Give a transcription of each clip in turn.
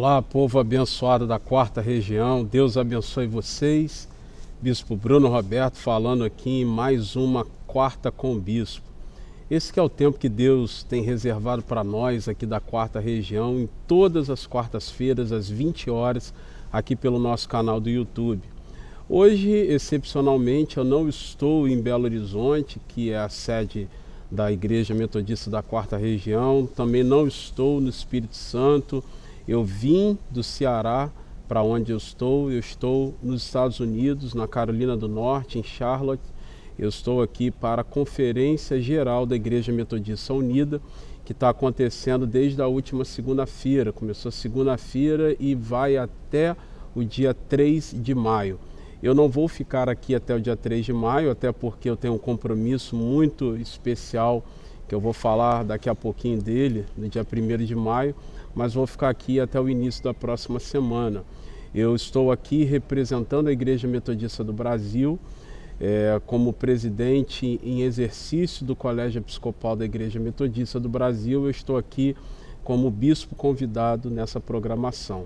Olá, povo abençoado da quarta região, Deus abençoe vocês. Bispo Bruno Roberto falando aqui em mais uma quarta com o Bispo. Esse que é o tempo que Deus tem reservado para nós aqui da quarta região, em todas as quartas-feiras, às 20 horas, aqui pelo nosso canal do YouTube. Hoje, excepcionalmente, eu não estou em Belo Horizonte, que é a sede da Igreja Metodista da quarta região, também não estou no Espírito Santo. Eu vim do Ceará para onde eu estou nos Estados Unidos, na Carolina do Norte, em Charlotte. Eu estou aqui para a Conferência Geral da Igreja Metodista Unida, que está acontecendo desde a última segunda-feira. Começou segunda-feira e vai até o dia 3 de maio. Eu não vou ficar aqui até o dia 3 de maio, até porque eu tenho um compromisso muito especial, que eu vou falar daqui a pouquinho dele, no dia 1º de maio, mas vou ficar aqui até o início da próxima semana. Eu estou aqui representando a Igreja Metodista do Brasil, como presidente em exercício do Colégio Episcopal da Igreja Metodista do Brasil. Eu estou aqui como bispo convidado nessa programação.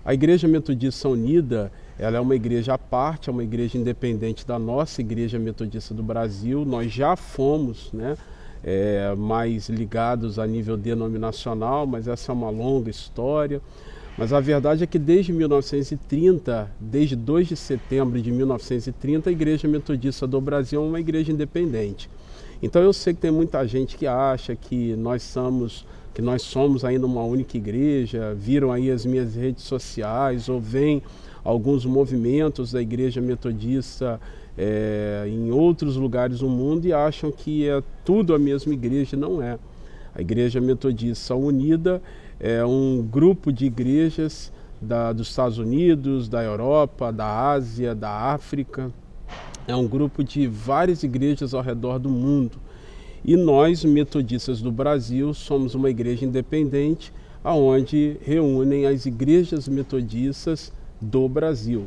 A Igreja Metodista Unida, ela é uma igreja à parte, é uma igreja independente da nossa Igreja Metodista do Brasil. Nós já fomos, mais ligados a nível denominacional, mas essa é uma longa história. Mas a verdade é que desde 1930, desde 2 de setembro de 1930, a Igreja Metodista do Brasil é uma igreja independente. Então eu sei que tem muita gente que acha que nós somos ainda uma única igreja, viram aí as minhas redes sociais ou veem alguns movimentos da Igreja Metodista em outros lugares do mundo e acham que é tudo a mesma igreja. Não é. A Igreja Metodista Unida é um grupo de igrejas dos Estados Unidos, da Europa, da Ásia, da África. É um grupo de várias igrejas ao redor do mundo. E nós, metodistas do Brasil, somos uma igreja independente, onde reúnem as igrejas metodistas do Brasil.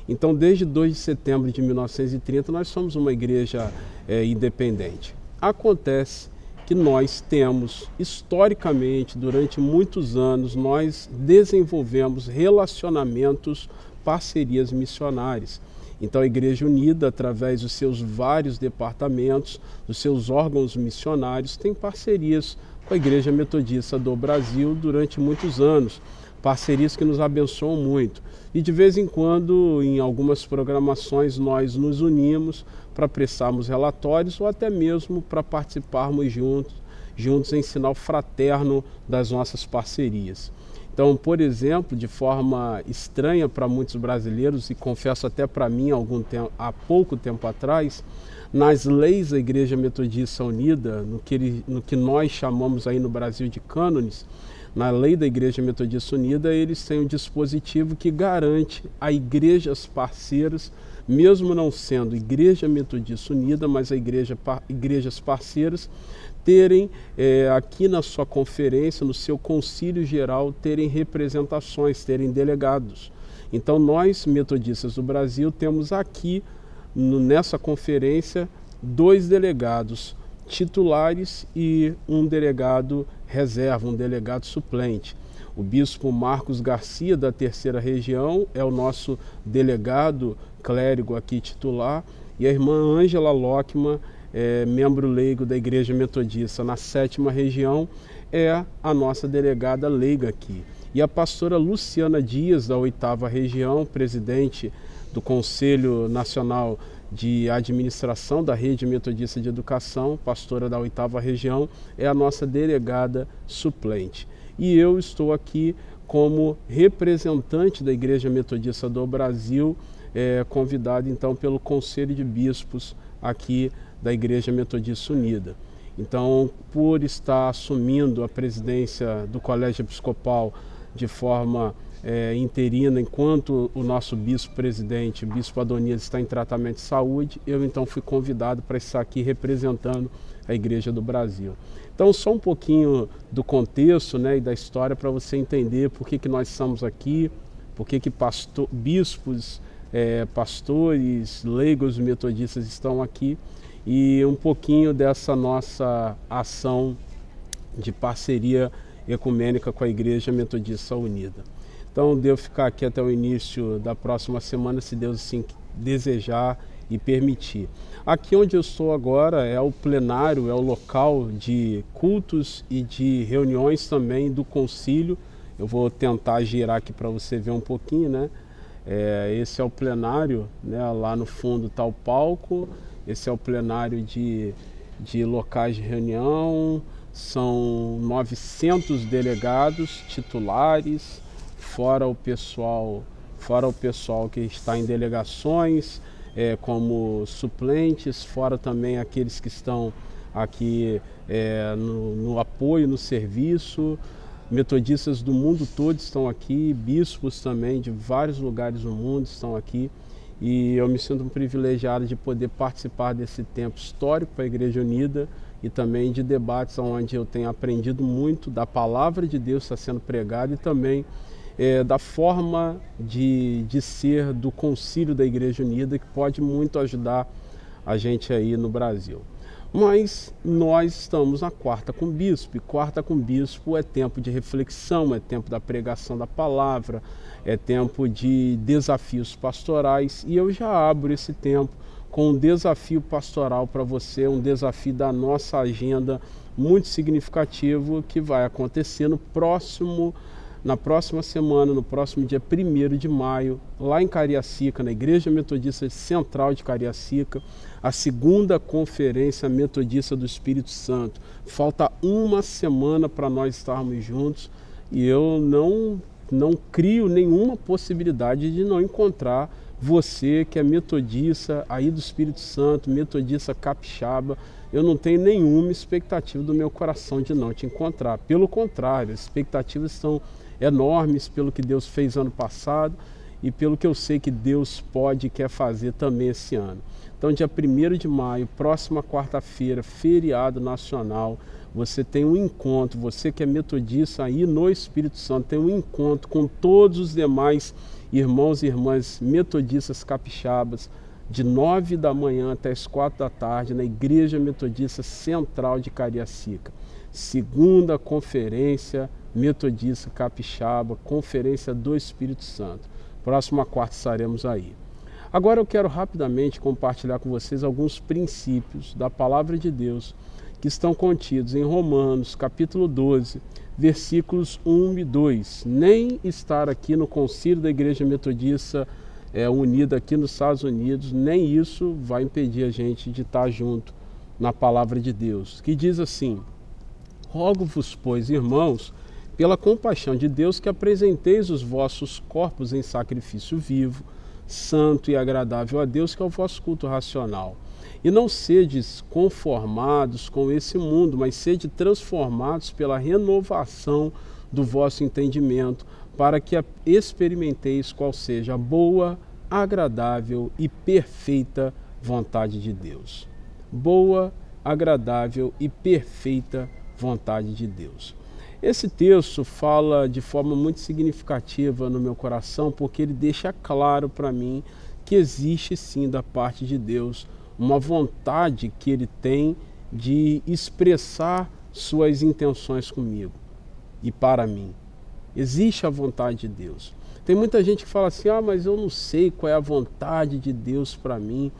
Então, desde 2 de setembro de 1930, nós somos uma igreja independente. Acontece que nós temos, historicamente, durante muitos anos, nós desenvolvemos relacionamentos, parcerias missionárias. Então, a Igreja Unida, através dos seus vários departamentos, dos seus órgãos missionários, tem parcerias com a Igreja Metodista do Brasil durante muitos anos. Parcerias que nos abençoam muito. E de vez em quando, em algumas programações, nós nos unimos para prestarmos relatórios ou até mesmo para participarmos juntos em sinal fraterno das nossas parcerias. Então, por exemplo, de forma estranha para muitos brasileiros, e confesso até para mim há pouco tempo atrás, nas leis da Igreja Metodista Unida, no que nós chamamos aí no Brasil de cânones, na lei da Igreja Metodista Unida, eles têm um dispositivo que garante a igrejas parceiras, mesmo não sendo Igreja Metodista Unida, mas igrejas parceiras, terem aqui na sua conferência, no seu concílio geral, terem representações, terem delegados. Então nós, metodistas do Brasil, temos aqui nessa conferência 2 delegados titulares e um delegado reserva, um delegado suplente. O bispo Marcos Garcia, da terceira região, é o nosso delegado clérigo aqui titular, e a irmã Ângela Lockman, membro leigo da Igreja Metodista na 7ª região, é a nossa delegada leiga aqui. E a pastora Luciana Dias, da 8ª região, presidente do Conselho Nacional de Administração da Rede Metodista de Educação, pastora da 8ª região, é a nossa delegada suplente. E eu estou aqui como representante da Igreja Metodista do Brasil, convidado então pelo Conselho de Bispos aqui da Igreja Metodista Unida. Então, por estar assumindo a presidência do Colégio Episcopal de forma interina, enquanto o nosso bispo-presidente, o bispo Adonias, está em tratamento de saúde, eu então fui convidado para estar aqui representando a Igreja do Brasil. Então, só um pouquinho do contexto e da história para você entender por que nós estamos aqui, por que bispos, pastores, leigos metodistas estão aqui, e um pouquinho dessa nossa ação de parceria ecumênica com a Igreja Metodista Unida. Então, devo ficar aqui até o início da próxima semana, se Deus assim desejar e permitir. Aqui onde eu estou agora é o plenário, é o local de cultos e de reuniões também do concílio. Eu vou tentar girar aqui para você ver um pouquinho, né? Esse é o plenário, né? Lá no fundo está o palco. Esse é o plenário de locais de reunião. São 900 delegados titulares, fora o pessoal que está em delegações, como suplentes, fora também aqueles que estão aqui no apoio, no serviço. Metodistas do mundo todo estão aqui, bispos também de vários lugares do mundo estão aqui. E eu me sinto um privilegiado de poder participar desse tempo histórico para a Igreja Unida e também de debates onde eu tenho aprendido muito da palavra de Deus que está sendo pregada e também da forma de ser do concílio da Igreja Unida, que pode muito ajudar a gente aí no Brasil. Mas nós estamos na Quarta com Bispo, e Quarta com Bispo é tempo de reflexão, é tempo da pregação da palavra, é tempo de desafios pastorais, e eu já abro esse tempo com um desafio pastoral para você, um desafio da nossa agenda muito significativo que vai acontecer na próxima semana, no próximo dia 1º de maio, lá em Cariacica, na Igreja Metodista Central de Cariacica, a 2ª Conferência Metodista do Espírito Santo. Falta uma semana para nós estarmos juntos e eu não crio nenhuma possibilidade de não encontrar você que é metodista aí do Espírito Santo, metodista capixaba. Eu não tenho nenhuma expectativa do meu coração de não te encontrar. Pelo contrário, as expectativas são enormes pelo que Deus fez ano passado e pelo que eu sei que Deus pode e quer fazer também esse ano. Então, dia 1º de maio, próxima quarta-feira, feriado nacional, você tem um encontro, você que é metodista aí no Espírito Santo, tem um encontro com todos os demais irmãos e irmãs metodistas capixabas, de 9 da manhã até as 4 da tarde, na Igreja Metodista Central de Cariacica. 2ª Conferência Metodista Capixaba, Conferência do Espírito Santo. Próxima quarta estaremos aí. Agora eu quero rapidamente compartilhar com vocês alguns princípios da Palavra de Deus que estão contidos em Romanos, capítulo 12, versículos 1 e 2. Nem estar aqui no concílio da Igreja Metodista unida aqui nos Estados Unidos, nem isso vai impedir a gente de estar junto na Palavra de Deus, que diz assim: rogo-vos, pois, irmãos, pela compaixão de Deus, que apresenteis os vossos corpos em sacrifício vivo, santo e agradável a Deus, que é o vosso culto racional. E não sedes conformados com esse mundo, mas sede transformados pela renovação do vosso entendimento, para que experimenteis qual seja a boa, agradável e perfeita vontade de Deus. Boa, agradável e perfeita vontade de Deus. Esse texto fala de forma muito significativa no meu coração, porque ele deixa claro para mim que existe sim da parte de Deus uma vontade que ele tem de expressar suas intenções comigo e para mim. Existe a vontade de Deus. Tem muita gente que fala assim: mas eu não sei qual é a vontade de Deus para mim.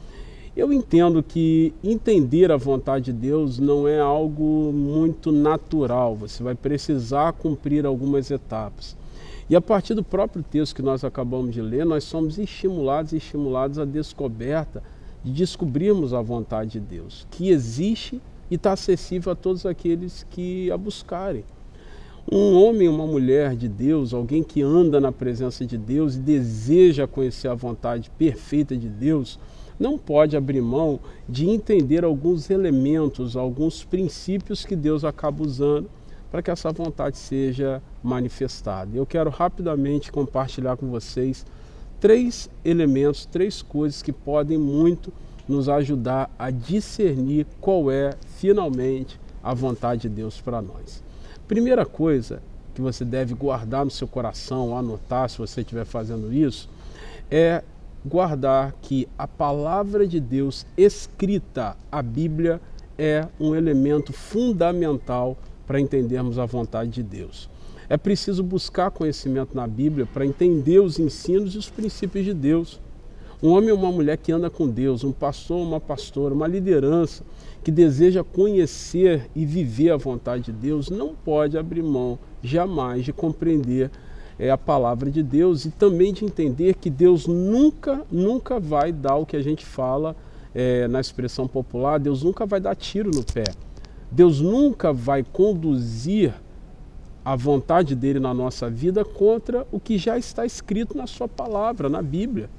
Eu entendo que entender a vontade de Deus não é algo muito natural. Você vai precisar cumprir algumas etapas. E a partir do próprio texto que nós acabamos de ler, nós somos estimulados à descoberta de descobrirmos a vontade de Deus, que existe e está acessível a todos aqueles que a buscarem. Um homem, uma mulher de Deus, alguém que anda na presença de Deus e deseja conhecer a vontade perfeita de Deus, não pode abrir mão de entender alguns elementos, alguns princípios que Deus acaba usando para que essa vontade seja manifestada. Eu quero rapidamente compartilhar com vocês 3 elementos, 3 coisas que podem muito nos ajudar a discernir qual é finalmente a vontade de Deus para nós. Primeira coisa que você deve guardar no seu coração, anotar se você estiver fazendo isso, é guardar que a palavra de Deus escrita, a Bíblia, é um elemento fundamental para entendermos a vontade de Deus. É preciso buscar conhecimento na Bíblia para entender os ensinos e os princípios de Deus. Um homem ou uma mulher que anda com Deus, um pastor ou uma pastora, uma liderança que deseja conhecer e viver a vontade de Deus, não pode abrir mão jamais de compreender a palavra de Deus e também de entender que Deus nunca vai dar o que a gente fala na expressão popular, Deus nunca vai dar tiro no pé. Deus nunca vai conduzir a vontade dele na nossa vida contra o que já está escrito na sua palavra, na Bíblia.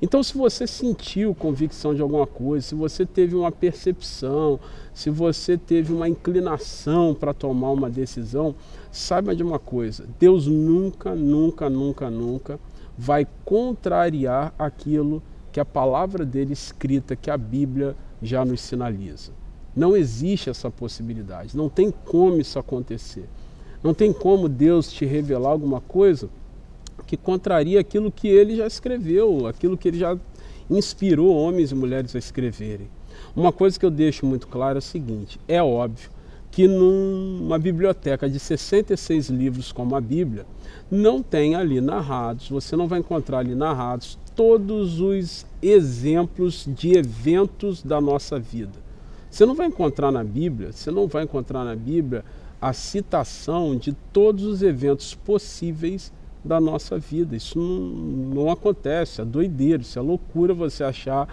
Então, se você sentiu convicção de alguma coisa, se você teve uma percepção, se você teve uma inclinação para tomar uma decisão, saiba de uma coisa: Deus nunca vai contrariar aquilo que a palavra dele escrita, que a Bíblia já nos sinaliza. Não existe essa possibilidade, não tem como isso acontecer. Não tem como Deus te revelar alguma coisa que contraria aquilo que ele já escreveu, aquilo que ele já inspirou homens e mulheres a escreverem. Uma coisa que eu deixo muito claro é o seguinte: é óbvio que numa biblioteca de 66 livros como a Bíblia, não tem ali narrados, você não vai encontrar ali narrados todos os exemplos de eventos da nossa vida. Você não vai encontrar na Bíblia, a citação de todos os eventos possíveis da nossa vida. Isso não acontece, é doideiro, isso é loucura você achar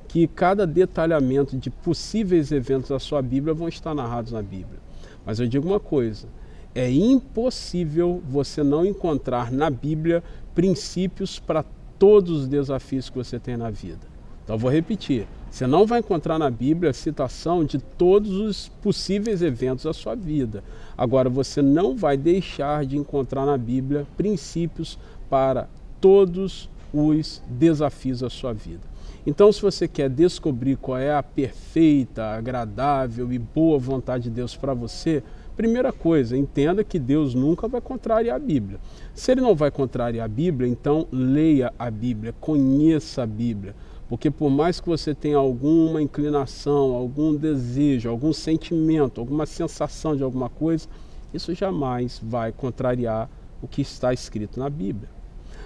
que cada detalhamento de possíveis eventos da sua Bíblia vão estar narrados na Bíblia. Mas eu digo uma coisa: é impossível você não encontrar na Bíblia princípios para todos os desafios que você tem na vida. Então eu vou repetir: você não vai encontrar na Bíblia a citação de todos os possíveis eventos da sua vida. Agora, você não vai deixar de encontrar na Bíblia princípios para todos os desafios da sua vida. Então, se você quer descobrir qual é a perfeita, agradável e boa vontade de Deus para você, primeira coisa, entenda que Deus nunca vai contrariar a Bíblia. Se ele não vai contrariar a Bíblia, então leia a Bíblia, conheça a Bíblia. Porque por mais que você tenha alguma inclinação, algum desejo, algum sentimento, alguma sensação de alguma coisa, isso jamais vai contrariar o que está escrito na Bíblia.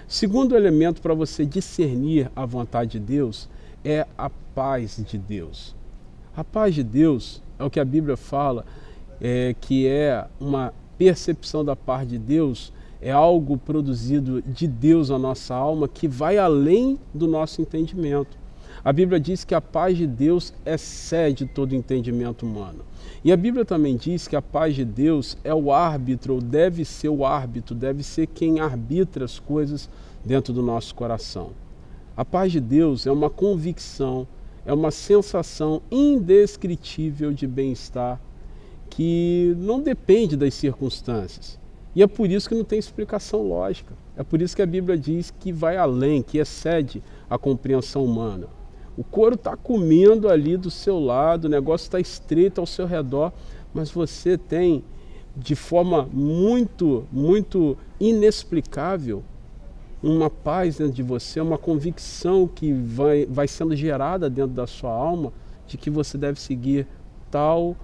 Segundo elemento para você discernir a vontade de Deus é a paz de Deus. A paz de Deus é o que a Bíblia fala, que é uma percepção da parte de Deus, é algo produzido de Deus na nossa alma que vai além do nosso entendimento. A Bíblia diz que a paz de Deus excede todo entendimento humano. E a Bíblia também diz que a paz de Deus é o árbitro, ou deve ser o árbitro, deve ser quem arbitra as coisas dentro do nosso coração. A paz de Deus é uma convicção, é uma sensação indescritível de bem-estar que não depende das circunstâncias. E é por isso que não tem explicação lógica. É por isso que a Bíblia diz que vai além, que excede a compreensão humana. O couro está comendo ali do seu lado, o negócio está estreito ao seu redor, mas você tem, de forma muito inexplicável, uma paz dentro de você, uma convicção que vai sendo gerada dentro da sua alma de que você deve seguir tal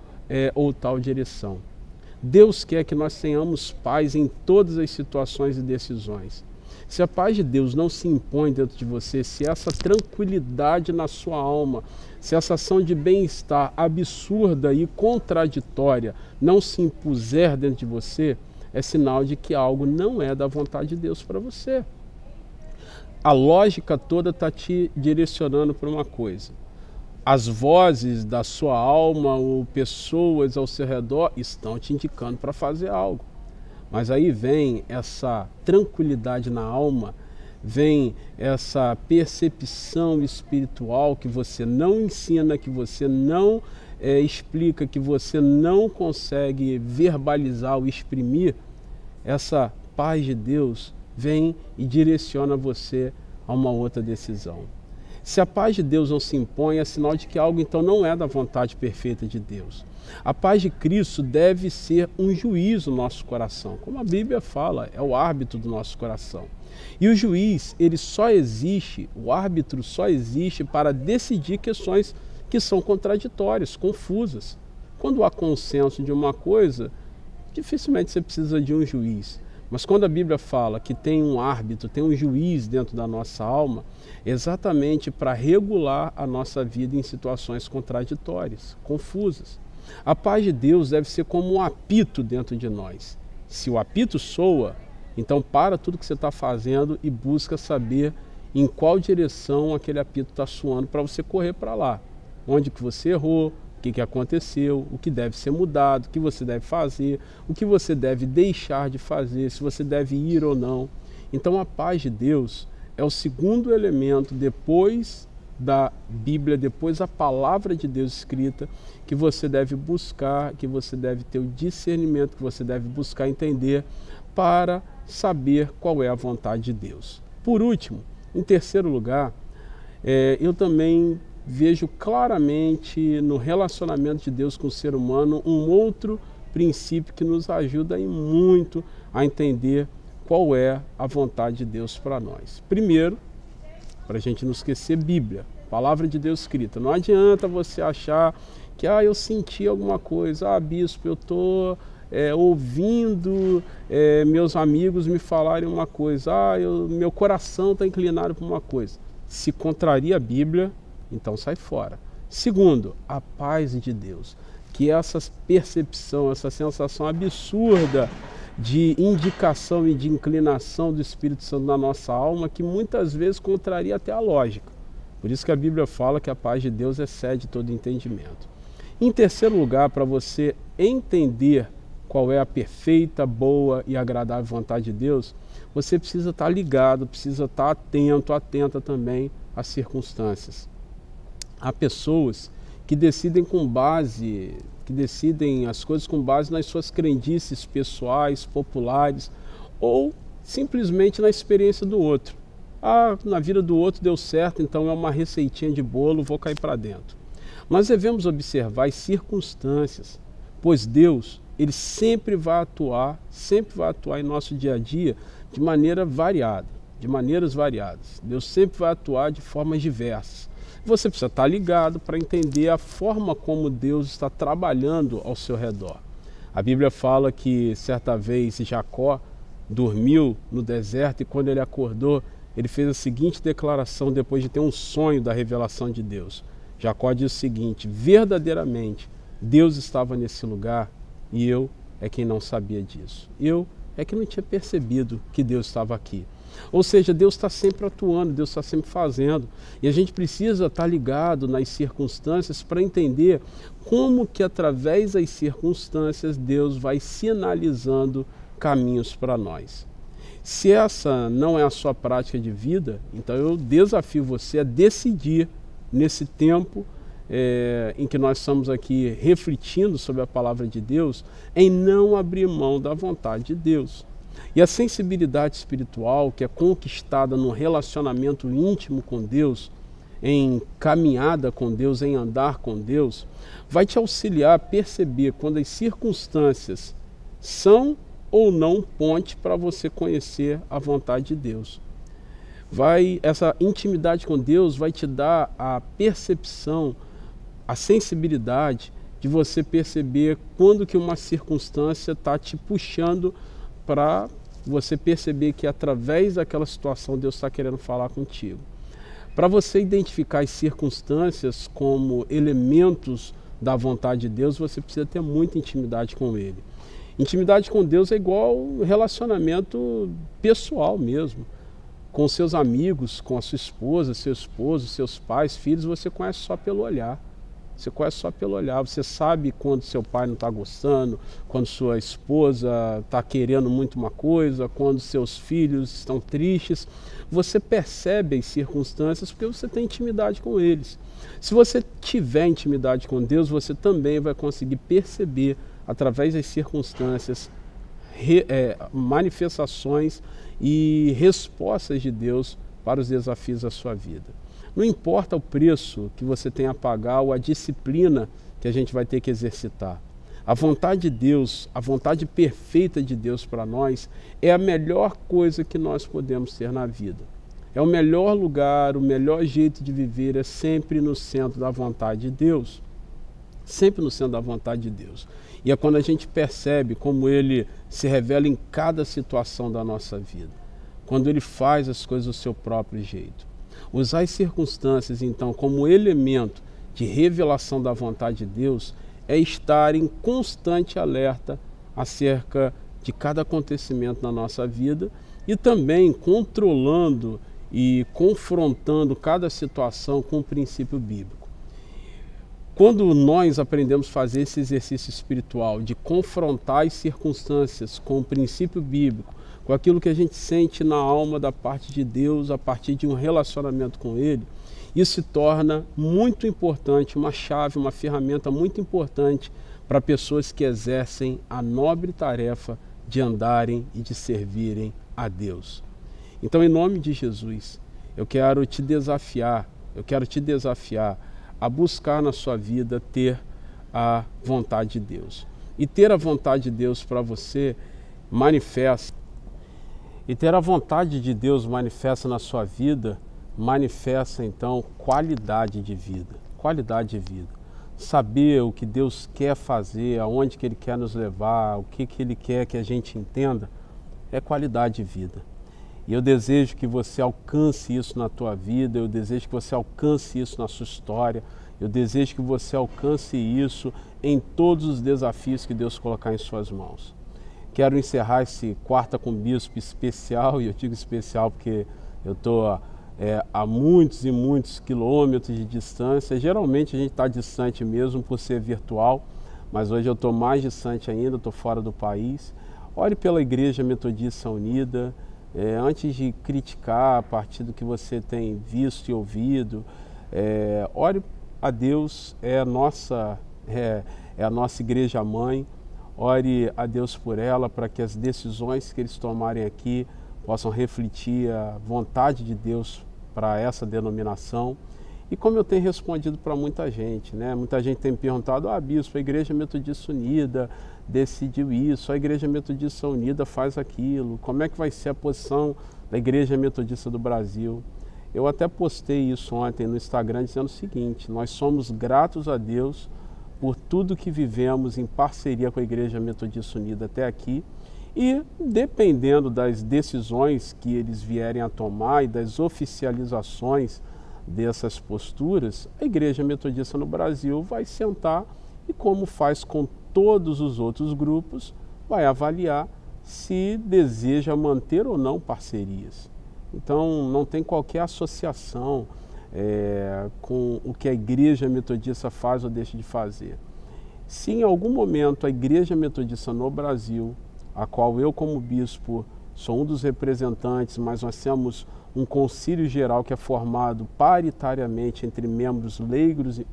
ou tal direção. Deus quer que nós tenhamos paz em todas as situações e decisões. Se a paz de Deus não se impõe dentro de você, se essa tranquilidade na sua alma, se essa ação de bem-estar absurda e contraditória não se impuser dentro de você, é sinal de que algo não é da vontade de Deus para você. A lógica toda está te direcionando para uma coisa. As vozes da sua alma ou pessoas ao seu redor estão te indicando para fazer algo. Mas aí vem essa tranquilidade na alma, vem essa percepção espiritual que você não ensina, que você não explica, que você não consegue verbalizar ou exprimir. Essa paz de Deus vem e direciona você a uma outra decisão. Se a paz de Deus não se impõe, é sinal de que algo então não é da vontade perfeita de Deus. A paz de Cristo deve ser um juiz no nosso coração, como a Bíblia fala, é o árbitro do nosso coração. E o juiz, ele só existe, o árbitro só existe para decidir questões que são contraditórias, confusas. Quando há consenso de uma coisa, dificilmente você precisa de um juiz. Mas quando a Bíblia fala que tem um árbitro, tem um juiz dentro da nossa alma, é exatamente para regular a nossa vida em situações contraditórias, confusas. A paz de Deus deve ser como um apito dentro de nós. Se o apito soa, então para tudo que você está fazendo e busca saber em qual direção aquele apito está soando para você correr para lá. Onde que você errou, o que aconteceu, o que deve ser mudado, o que você deve fazer, o que você deve deixar de fazer, se você deve ir ou não. Então a paz de Deus é o segundo elemento depois da Bíblia, depois da palavra de Deus escrita, que você deve buscar, que você deve ter o discernimento, que você deve buscar entender para saber qual é a vontade de Deus. Por último, em terceiro lugar, eu também vejo claramente no relacionamento de Deus com o ser humano um outro princípio que nos ajuda muito a entender qual é a vontade de Deus para nós. Primeiro, para a gente não esquecer, Bíblia, palavra de Deus escrita. Não adianta você achar que eu senti alguma coisa, bispo, eu estou ouvindo meus amigos me falarem uma coisa, meu coração está inclinado para uma coisa. Se contraria a Bíblia, então sai fora. Segundo, a paz de Deus, que é essa percepção, essa sensação absurda de indicação e de inclinação do Espírito Santo na nossa alma, que muitas vezes contraria até a lógica. Por isso que a Bíblia fala que a paz de Deus excede todo entendimento. Em terceiro lugar, para você entender qual é a perfeita, boa e agradável vontade de Deus, você precisa estar ligado, precisa estar atento, atenta também às circunstâncias. Há pessoas que decidem as coisas com base nas suas crendices pessoais, populares, ou simplesmente na experiência do outro. Na vida do outro deu certo, então é uma receitinha de bolo, vou cair para dentro. Nós devemos observar as circunstâncias, pois Deus, Ele sempre vai atuar em nosso dia a dia de maneiras variadas. Deus sempre vai atuar de formas diversas. Você precisa estar ligado para entender a forma como Deus está trabalhando ao seu redor. A Bíblia fala que certa vez Jacó dormiu no deserto e quando ele acordou, ele fez a seguinte declaração depois de ter um sonho da revelação de Deus. Jacó diz o seguinte: verdadeiramente Deus estava nesse lugar e eu é quem não sabia disso. Eu é que não tinha percebido que Deus estava aqui. Ou seja, Deus está sempre atuando, Deus está sempre fazendo. E a gente precisa estar ligado nas circunstâncias para entender como que através das circunstâncias Deus vai sinalizando caminhos para nós. Se essa não é a sua prática de vida, então eu desafio você a decidir nesse tempo em que nós estamos aqui refletindo sobre a palavra de Deus, em não abrir mão da vontade de Deus. E a sensibilidade espiritual que é conquistada no relacionamento íntimo com Deus, em caminhada com Deus, em andar com Deus, vai te auxiliar a perceber quando as circunstâncias são ou não ponte para você conhecer a vontade de Deus. Essa intimidade com Deus vai te dar a percepção, a sensibilidade de você perceber quando que uma circunstância está te puxando para você perceber que através daquela situação Deus está querendo falar contigo. Para você identificar as circunstâncias como elementos da vontade de Deus, você precisa ter muita intimidade com Ele. Intimidade com Deus é igual relacionamento pessoal mesmo. Com seus amigos, com a sua esposa, seu esposo, seus pais, filhos, você conhece só pelo olhar. Você conhece só pelo olhar, você sabe quando seu pai não está gostando, quando sua esposa está querendo muito uma coisa, quando seus filhos estão tristes. Você percebe as circunstâncias porque você tem intimidade com eles. Se você tiver intimidade com Deus, você também vai conseguir perceber, através das circunstâncias, manifestações e respostas de Deus para os desafios da sua vida. Não importa o preço que você tenha a pagar ou a disciplina que a gente vai ter que exercitar. A vontade de Deus, a vontade perfeita de Deus para nós é a melhor coisa que nós podemos ter na vida. É o melhor lugar, o melhor jeito de viver é sempre no centro da vontade de Deus. Sempre no centro da vontade de Deus. E é quando a gente percebe como Ele se revela em cada situação da nossa vida, quando Ele faz as coisas do seu próprio jeito. Usar as circunstâncias, então, como elemento de revelação da vontade de Deus é estar em constante alerta acerca de cada acontecimento na nossa vida e também controlando e confrontando cada situação com o princípio bíblico. Quando nós aprendemos a fazer esse exercício espiritual de confrontar as circunstâncias com o princípio bíblico, com aquilo que a gente sente na alma da parte de Deus a partir de um relacionamento com Ele, isso se torna muito importante, uma chave, uma ferramenta muito importante para pessoas que exercem a nobre tarefa de andarem e de servirem a Deus. Então, em nome de Jesus, eu quero te desafiar a buscar na sua vida ter a vontade de Deus. E ter a vontade de Deus para você manifesta. E ter a vontade de Deus manifesta na sua vida, manifesta então qualidade de vida. Qualidade de vida. Saber o que Deus quer fazer, aonde que Ele quer nos levar, o que Ele quer que a gente entenda, é qualidade de vida. E eu desejo que você alcance isso na tua vida, eu desejo que você alcance isso na sua história, eu desejo que você alcance isso em todos os desafios que Deus colocar em suas mãos. Quero encerrar esse Quarta com Bispo especial, e eu digo especial porque eu estou a muitos e muitos quilômetros de distância. Geralmente a gente está distante mesmo por ser virtual, mas hoje eu estou mais distante ainda, estou fora do país. Ore pela Igreja Metodista Unida, antes de criticar a partir do que você tem visto e ouvido, ore a Deus, é a nossa igreja mãe, ore a Deus por ela, para que as decisões que eles tomarem aqui possam refletir a vontade de Deus para essa denominação. E como eu tenho respondido para muita gente, né? Muita gente tem me perguntado, bispo, a Igreja Metodista Unida decidiu isso, a Igreja Metodista Unida faz aquilo, como é que vai ser a posição da Igreja Metodista do Brasil? Eu até postei isso ontem no Instagram dizendo o seguinte: nós somos gratos a Deus por tudo que vivemos em parceria com a Igreja Metodista Unida até aqui, e dependendo das decisões que eles vierem a tomar e das oficializações dessas posturas, a Igreja Metodista no Brasil vai sentar e, como faz com todos os outros grupos, vai avaliar se deseja manter ou não parcerias. Então, não tem qualquer associação com o que a Igreja Metodista faz ou deixa de fazer. Se em algum momento a Igreja Metodista no Brasil, a qual eu como bispo sou um dos representantes, mas nós temos um concílio geral que é formado paritariamente entre membros leigos e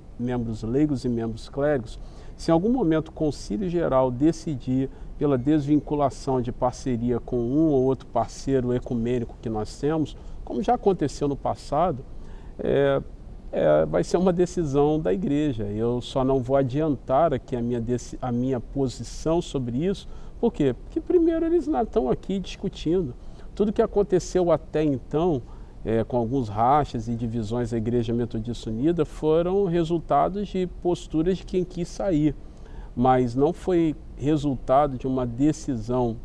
membros clérigos, se em algum momento o concílio geral decidir pela desvinculação de parceria com um ou outro parceiro ecumênico que nós temos, como já aconteceu no passado, vai ser uma decisão da igreja. Eu só não vou adiantar aqui a minha posição sobre isso. Por quê? Porque primeiro eles não estão aqui discutindo. Tudo que aconteceu até então, com alguns rachas e divisões da Igreja Metodista Unida, foram resultados de posturas de quem quis sair, mas não foi resultado de uma decisão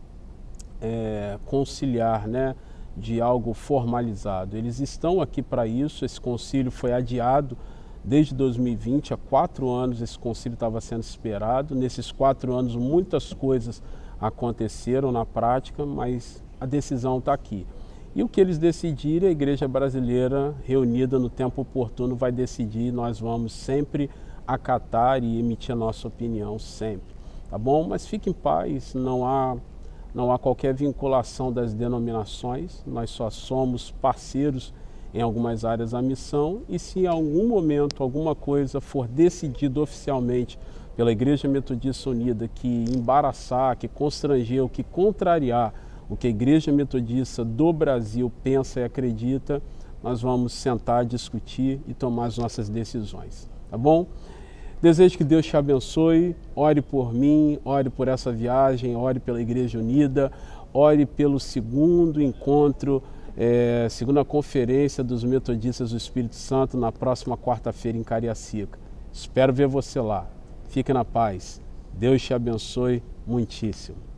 conciliar, né, de algo formalizado. Eles estão aqui para isso. Esse concílio foi adiado desde 2020, há 4 anos esse concílio estava sendo esperado. Nesses 4 anos muitas coisas aconteceram na prática, mas a decisão está aqui. E o que eles decidirem, a Igreja Brasileira, reunida no tempo oportuno, vai decidir. Nós vamos sempre acatar e emitir a nossa opinião, sempre. Tá bom? Mas fique em paz, não há qualquer vinculação das denominações, nós só somos parceiros em algumas áreas da missão, e se em algum momento alguma coisa for decidida oficialmente pela Igreja Metodista Unida que embaraçar, que constranger, que contrariar o que a Igreja Metodista do Brasil pensa e acredita, nós vamos sentar, discutir e tomar as nossas decisões, tá bom? Desejo que Deus te abençoe, ore por mim, ore por essa viagem, ore pela Igreja Unida, ore pelo segundo encontro, segunda conferência dos Metodistas do Espírito Santo na próxima quarta-feira em Cariacica. Espero ver você lá. Fique na paz. Deus te abençoe muitíssimo.